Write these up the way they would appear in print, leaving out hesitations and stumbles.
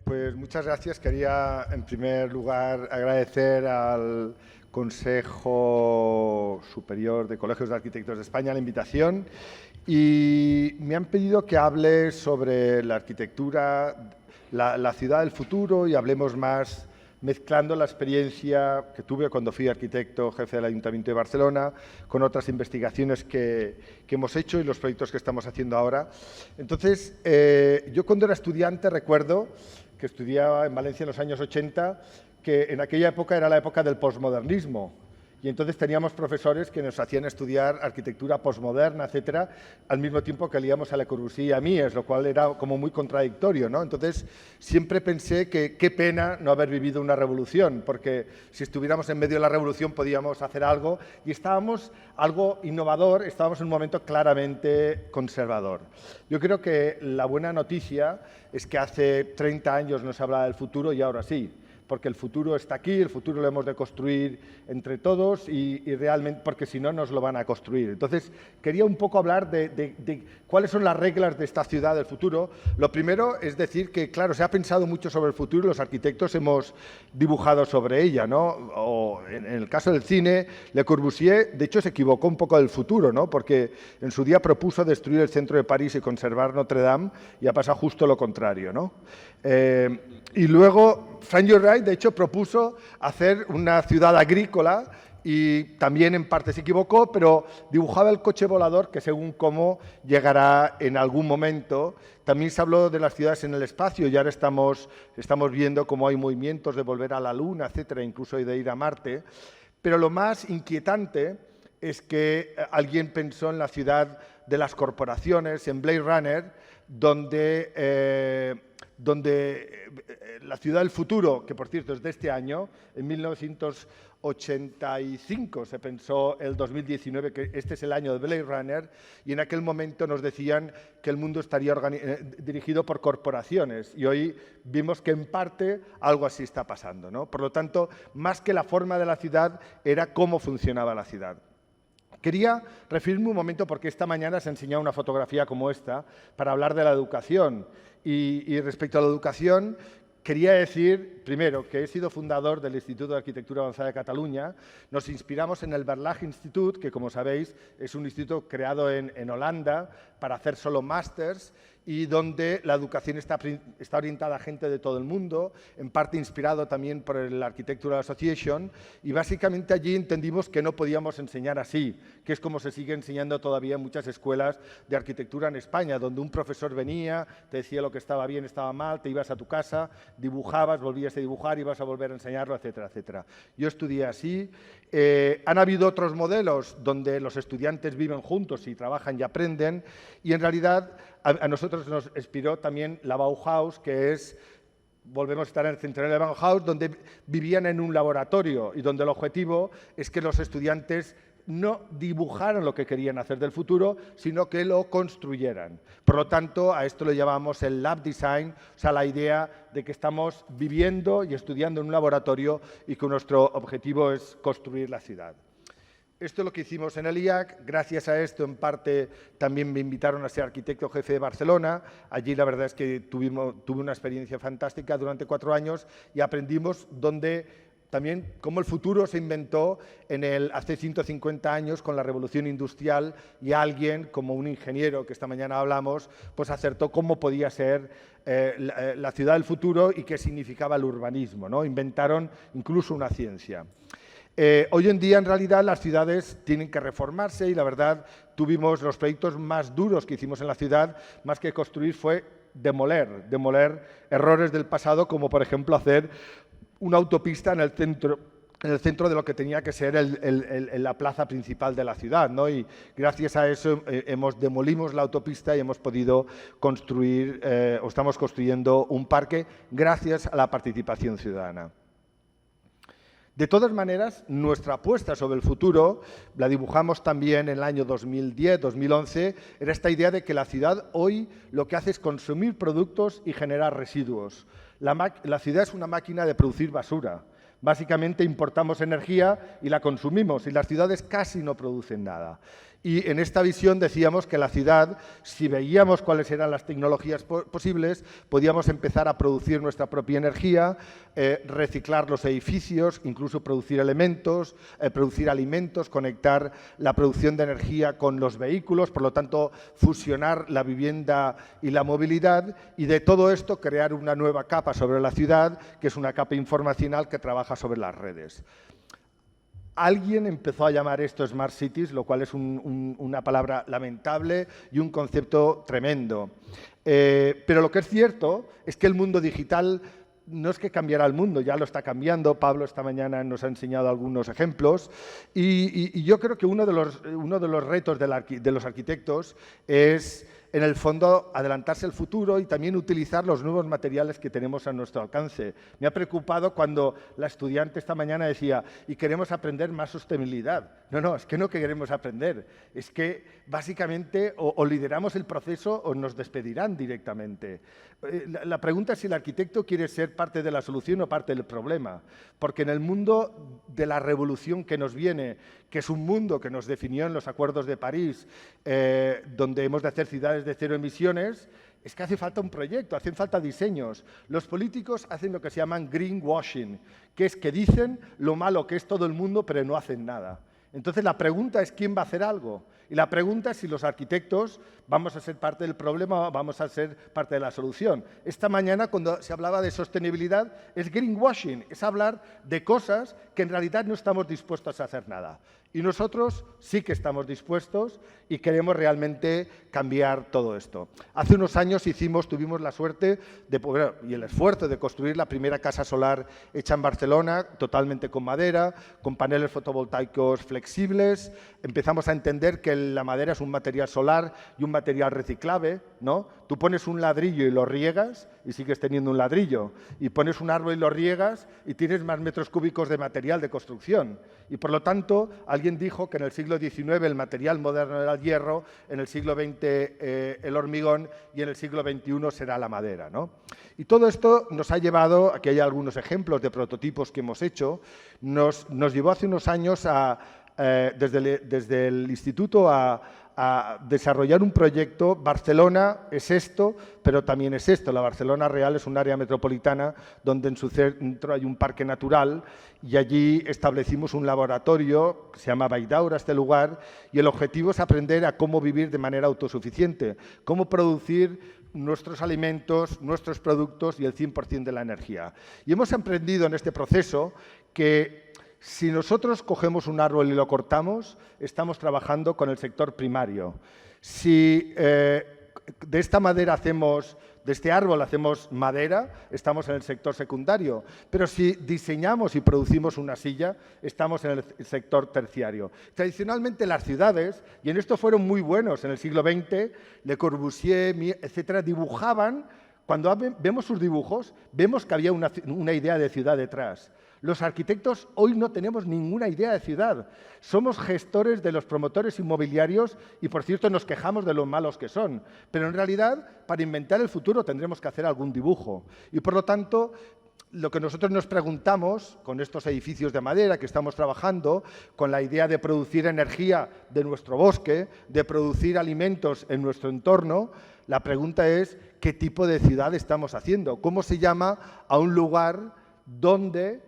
Pues muchas gracias. Quería, en primer lugar, agradecer al Consejo Superior de Colegios de Arquitectos de España la invitación y me han pedido que hable sobre la arquitectura, la ciudad del futuro y hablemos más mezclando la experiencia que tuve cuando fui arquitecto jefe del Ayuntamiento de Barcelona con otras investigaciones que hemos hecho y los proyectos que estamos haciendo ahora. Entonces, yo cuando era estudiante recuerdo que estudiaba en Valencia en los años 80, que en aquella época era la época del posmodernismo. Y entonces teníamos profesores que nos hacían estudiar arquitectura posmoderna, etcétera, al mismo tiempo que leíamos a Le Corbusier y a Mies, lo cual era como muy contradictorio, ¿no? Entonces, siempre pensé que qué pena no haber vivido una revolución, porque si estuviéramos en medio de la revolución podíamos hacer algo y estábamos algo innovador, estábamos en un momento claramente conservador. Yo creo que la buena noticia es que hace 30 años no se hablaba del futuro y ahora sí, porque el futuro está aquí, el futuro lo hemos de construir entre todos y realmente, porque si no, nos lo van a construir. Entonces, quería un poco hablar de cuáles son las reglas de esta ciudad del futuro. Lo primero es decir que, claro, se ha pensado mucho sobre el futuro y los arquitectos hemos dibujado sobre ella, ¿no? O en el caso del cine, Le Corbusier, de hecho, se equivocó un poco del futuro, ¿no? Porque en su día propuso destruir el centro de París y conservar Notre Dame y ha pasado justo lo contrario, ¿no? Y luego, Frank Lloyd Wright, de hecho, propuso hacer una ciudad agrícola y también en parte se equivocó, pero dibujaba el coche volador que según cómo llegará en algún momento. También se habló de las ciudades en el espacio y ahora estamos viendo cómo hay movimientos de volver a la Luna, etcétera, incluso de ir a Marte. Pero lo más inquietante es que alguien pensó en la ciudad de las corporaciones, en Blade Runner, donde la ciudad del futuro, que por cierto es de este año, en 1985 se pensó el 2019 que este es el año de Blade Runner y en aquel momento nos decían que el mundo estaría dirigido por corporaciones y hoy vimos que en parte algo así está pasando, ¿no? Por lo tanto, más que la forma de la ciudad era cómo funcionaba la ciudad. Quería referirme un momento porque esta mañana se ha enseñado una fotografía como esta para hablar de la educación. Y respecto a la educación, quería decir, primero, que he sido fundador del Instituto de Arquitectura Avanzada de Cataluña. Nos inspiramos en el Berlage Institut, que, como sabéis, es un instituto creado en Holanda para hacer solo másters y donde la educación está orientada a gente de todo el mundo, en parte inspirado también por el Architectural Association, y básicamente allí entendimos que no podíamos enseñar así, que es como se sigue enseñando todavía en muchas escuelas de arquitectura en España, donde un profesor venía, te decía lo que estaba bien, estaba mal, te ibas a tu casa, dibujabas, volvías a dibujar, ibas a volver a enseñarlo, etcétera, etcétera. Yo estudié así. Han habido otros modelos donde los estudiantes viven juntos y trabajan y aprenden, y en realidad a nosotros nos inspiró también la Bauhaus, que es, volvemos a estar en el centro de la Bauhaus, donde vivían en un laboratorio y donde el objetivo es que los estudiantes no dibujaran lo que querían hacer del futuro, sino que lo construyeran. Por lo tanto, a esto lo llamamos el lab design, o sea, la idea de que estamos viviendo y estudiando en un laboratorio y que nuestro objetivo es construir la ciudad. Esto es lo que hicimos en el IAC. Gracias a esto, en parte, también me invitaron a ser arquitecto jefe de Barcelona. Allí la verdad es que tuve una experiencia fantástica durante 4 años y aprendimos también cómo el futuro se inventó hace 150 años con la revolución industrial y alguien, como un ingeniero que esta mañana hablamos, pues acertó cómo podía ser la ciudad del futuro y qué significaba el urbanismo, ¿no? Inventaron incluso una ciencia. Hoy en día, en realidad, las ciudades tienen que reformarse y, la verdad, tuvimos los proyectos más duros que hicimos en la ciudad, más que construir, fue demoler errores del pasado, como, por ejemplo, hacer una autopista en el centro de lo que tenía que ser la plaza principal de la ciudad, ¿no? Y gracias a eso demolimos la autopista y hemos podido construir, o estamos construyendo un parque gracias a la participación ciudadana. De todas maneras, nuestra apuesta sobre el futuro, la dibujamos también en el año 2010, 2011, era esta idea de que la ciudad hoy lo que hace es consumir productos y generar residuos. La ciudad es una máquina de producir basura. Básicamente importamos energía y la consumimos y las ciudades casi no producen nada. Y en esta visión decíamos que la ciudad, si veíamos cuáles eran las tecnologías posibles, podíamos empezar a producir nuestra propia energía, reciclar los edificios, incluso producir elementos, producir alimentos, conectar la producción de energía con los vehículos, por lo tanto, fusionar la vivienda y la movilidad, y de todo esto crear una nueva capa sobre la ciudad, que es una capa informacional que trabaja sobre las redes. Alguien empezó a llamar esto Smart Cities, lo cual es una palabra lamentable y un concepto tremendo. Pero lo que es cierto es que el mundo digital no es que cambiará el mundo, ya lo está cambiando. Pablo esta mañana nos ha enseñado algunos ejemplos. Y yo creo que uno de los retos de los arquitectos es, en el fondo, adelantarse al futuro y también utilizar los nuevos materiales que tenemos a nuestro alcance. Me ha preocupado cuando la estudiante esta mañana decía, y queremos aprender más sostenibilidad. No, es que no queremos aprender. Es que, básicamente, o lideramos el proceso o nos despedirán directamente. La pregunta es si el arquitecto quiere ser parte de la solución o parte del problema. Porque en el mundo de la revolución que nos viene, que es un mundo que nos definió en los Acuerdos de París, donde hemos de hacer ciudades de cero emisiones, es que hace falta un proyecto, hacen falta diseños. Los políticos hacen lo que se llaman greenwashing, que es que dicen lo malo que es todo el mundo, pero no hacen nada. Entonces, la pregunta es quién va a hacer algo. Y la pregunta es si los arquitectos vamos a ser parte del problema o vamos a ser parte de la solución. Esta mañana, cuando se hablaba de sostenibilidad, es greenwashing, es hablar de cosas que en realidad no estamos dispuestos a hacer nada. Y nosotros sí que estamos dispuestos y queremos realmente cambiar todo esto. Hace unos años tuvimos la suerte y el esfuerzo de construir la primera casa solar hecha en Barcelona, totalmente con madera, con paneles fotovoltaicos flexibles. Empezamos a entender que la madera es un material solar y un material reciclable, ¿no? Tú pones un ladrillo y lo riegas y sigues teniendo un ladrillo. Y pones un árbol y lo riegas y tienes más metros cúbicos de material de construcción. Y por lo tanto, alguien dijo que en el siglo XIX el material moderno era el hierro, en el siglo XX el hormigón y en el siglo XXI será la madera, ¿no? Y todo esto nos ha llevado, aquí hay algunos ejemplos de prototipos que hemos hecho, nos llevó hace unos años desde el instituto a desarrollar un proyecto. Barcelona es esto, pero también es esto. La Barcelona Real es un área metropolitana donde en su centro hay un parque natural y allí establecimos un laboratorio que se llama Valldaura, este lugar, y el objetivo es aprender a cómo vivir de manera autosuficiente, cómo producir nuestros alimentos, nuestros productos y el 100% de la energía. Y hemos aprendido en este proceso que si nosotros cogemos un árbol y lo cortamos, estamos trabajando con el sector primario. Si de esta madera de este árbol hacemos madera, estamos en el sector secundario. Pero si diseñamos y producimos una silla, estamos en el sector terciario. Tradicionalmente las ciudades, y en esto fueron muy buenos en el siglo XX, Le Corbusier, etcétera, dibujaban. Cuando vemos sus dibujos, vemos que había una idea de ciudad detrás. Los arquitectos hoy no tenemos ninguna idea de ciudad. Somos gestores de los promotores inmobiliarios y, por cierto, nos quejamos de lo malos que son. Pero, en realidad, para inventar el futuro tendremos que hacer algún dibujo. Y, por lo tanto, lo que nosotros nos preguntamos con estos edificios de madera que estamos trabajando, con la idea de producir energía de nuestro bosque, de producir alimentos en nuestro entorno, la pregunta es ¿qué tipo de ciudad estamos haciendo? ¿Cómo se llama a un lugar donde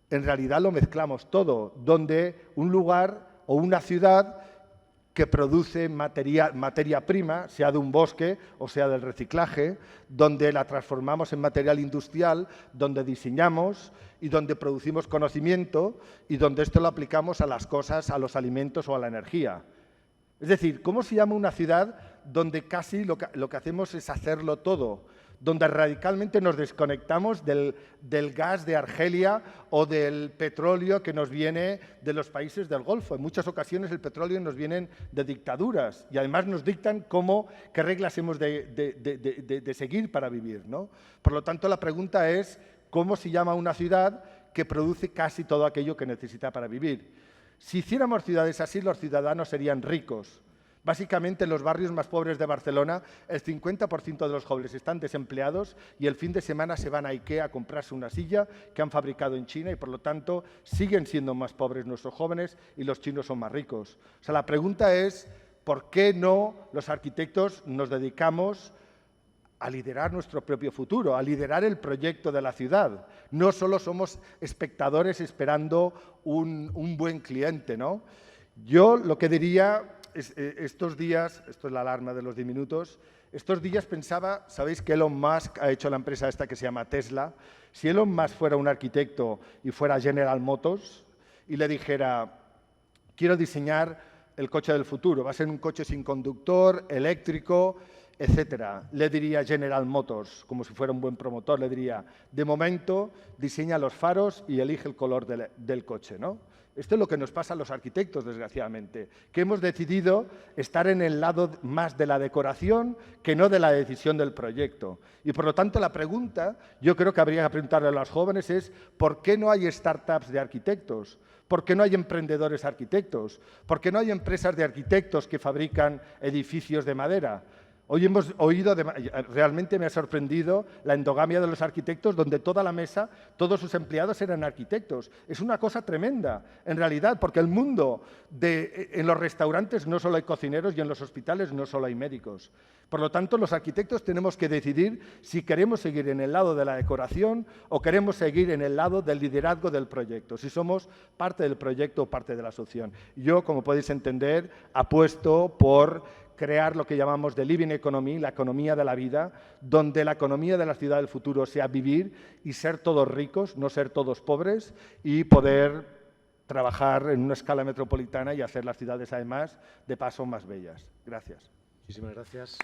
en realidad lo mezclamos todo, donde un lugar o una ciudad que produce materia prima, sea de un bosque o sea del reciclaje, donde la transformamos en material industrial, donde diseñamos y donde producimos conocimiento y donde esto lo aplicamos a las cosas, a los alimentos o a la energía? Es decir, ¿cómo se llama una ciudad donde casi lo que hacemos es hacerlo todo? Donde radicalmente nos desconectamos del gas de Argelia o del petróleo que nos viene de los países del Golfo. En muchas ocasiones el petróleo nos viene de dictaduras y además nos dictan qué reglas hemos de seguir para vivir, ¿no? Por lo tanto, la pregunta es ¿cómo se llama una ciudad que produce casi todo aquello que necesita para vivir? Si hiciéramos ciudades así, los ciudadanos serían ricos. Básicamente, en los barrios más pobres de Barcelona, el 50% de los jóvenes están desempleados y el fin de semana se van a IKEA a comprarse una silla que han fabricado en China y, por lo tanto, siguen siendo más pobres nuestros jóvenes y los chinos son más ricos. O sea, la pregunta es, ¿por qué no los arquitectos nos dedicamos a liderar nuestro propio futuro, a liderar el proyecto de la ciudad? No solo somos espectadores esperando un buen cliente, ¿no? Yo lo que diría es, estos días, esto es la alarma de los 10 minutos, estos días pensaba, sabéis que Elon Musk ha hecho la empresa esta que se llama Tesla. Si Elon Musk fuera un arquitecto y fuera General Motors y le dijera, quiero diseñar el coche del futuro, va a ser un coche sin conductor, eléctrico, etcétera. Le diría General Motors, como si fuera un buen promotor, le diría, de momento, diseña los faros y elige el color del coche, ¿no? Esto es lo que nos pasa a los arquitectos, desgraciadamente, que hemos decidido estar en el lado más de la decoración que no de la decisión del proyecto. Y, por lo tanto, la pregunta, yo creo que habría que preguntarle a los jóvenes es ¿por qué no hay startups de arquitectos? ¿Por qué no hay emprendedores arquitectos? ¿Por qué no hay empresas de arquitectos que fabrican edificios de madera? Hoy hemos oído, realmente me ha sorprendido la endogamia de los arquitectos, donde toda la mesa, todos sus empleados eran arquitectos. Es una cosa tremenda, en realidad, porque el mundo en los restaurantes no solo hay cocineros y en los hospitales no solo hay médicos. Por lo tanto, los arquitectos tenemos que decidir si queremos seguir en el lado de la decoración o queremos seguir en el lado del liderazgo del proyecto, si somos parte del proyecto o parte de la solución. Yo, como podéis entender, apuesto por crear lo que llamamos the living economy, la economía de la vida, donde la economía de la ciudad del futuro sea vivir y ser todos ricos, no ser todos pobres, y poder trabajar en una escala metropolitana y hacer las ciudades, además, de paso más bellas. Gracias. Muchísimas gracias.